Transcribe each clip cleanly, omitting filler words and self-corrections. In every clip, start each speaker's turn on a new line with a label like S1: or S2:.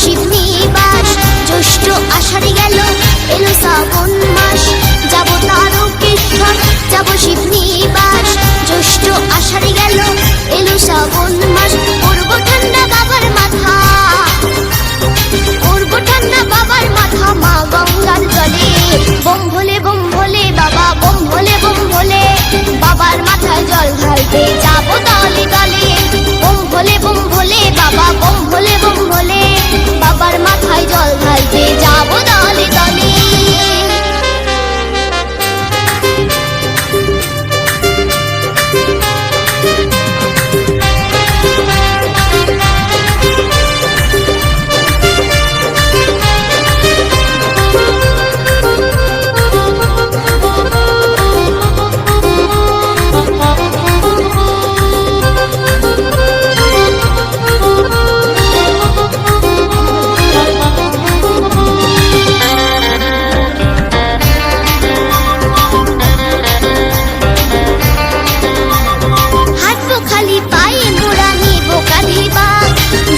S1: শিব নিবাস। জ্যৈষ্ঠ আষাঢ়ে গেল এলো শ্রাবণ মাস, যাব তারকেশ্বর যাব শিব নিবাস। জ্যৈষ্ঠ আষাঢ়ে গেল এলো শ্রাবণ মাস, করব ঠান্ডা বাবার মাথা, করব ঠান্ডা বাবার মাথা মা গঙ্গার জলে। বোম ভোলে বাবা, বোম ভোলে বাবার মাথায় জল ঢালতে যাব দলে দলে। বোম ভোলে বাবা, বোম ভোলে বাবার মাথায় জল ঢালতে যাব দলে দলে।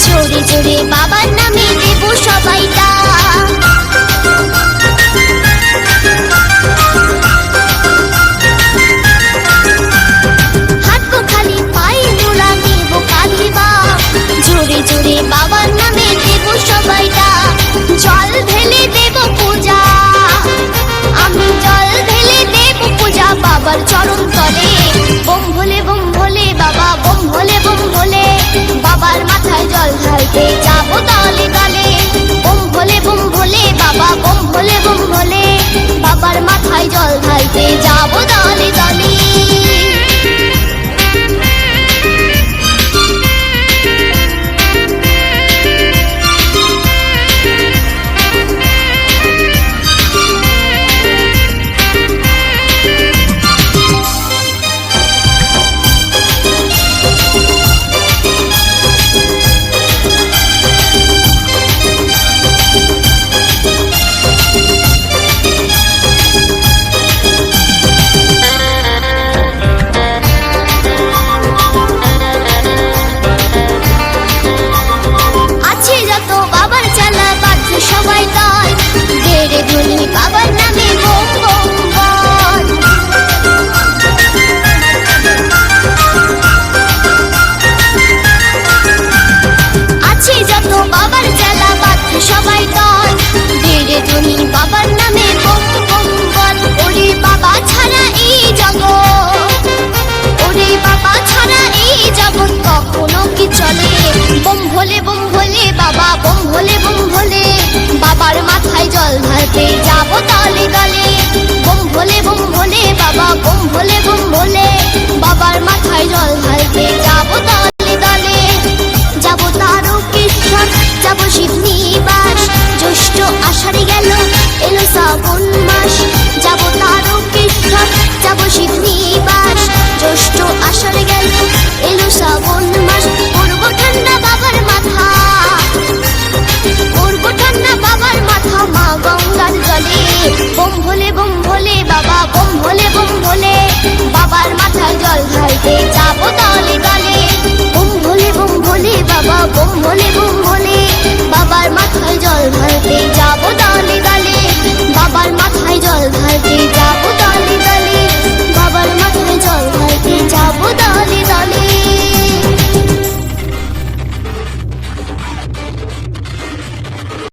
S1: জোরে জোরে বাবার নামে দেব সবাই ডাক, হাঁটবো খালি পায়ে মোরা নেব কাঁধে বাঁক। জোরে জোরে বাবার নামে দেব সবাই ডাক, জল ঢেলে দেব পূজা, আমি জল ঢেলে দেব পূজা বাবার চরণ তলে। বোম ভোলে বাবা, বোম ভোলে বাবার মাথায় জল ঢালতে যাব দলে দলে। বোম ভোলে বাবা, বোম ভোলে বাবার মাথায় জল ঢালতে যাব দলে দলে। সবাই তাই গেড়ে ধুলি বাবার নামে বোম বোম বল। আছে যত বাবার জ্বালা বাধ্য সবাই তাই গেড়ে ধুলি বাবার নামে বোম বোম বল। ওরে বাবা ছাড়া এই জগৎ, ওরে বাবা ছাড়া এই জগৎ কখনো কি চলে। বোম ভোলে বাবা, বোম ভোলে বাবার মাথায় জল ঢালতে যাব দলে দলে। বোম ভোলে বাবা, বোম ভোলে বাবার মাথায় জল ঢালতে যাব দলে দলে। যাব তারকেশ্বর যাব শিব নিবাস। জ্যৈষ্ঠ আষাঢ়ে গেল এলো শ্রাবণ মাস,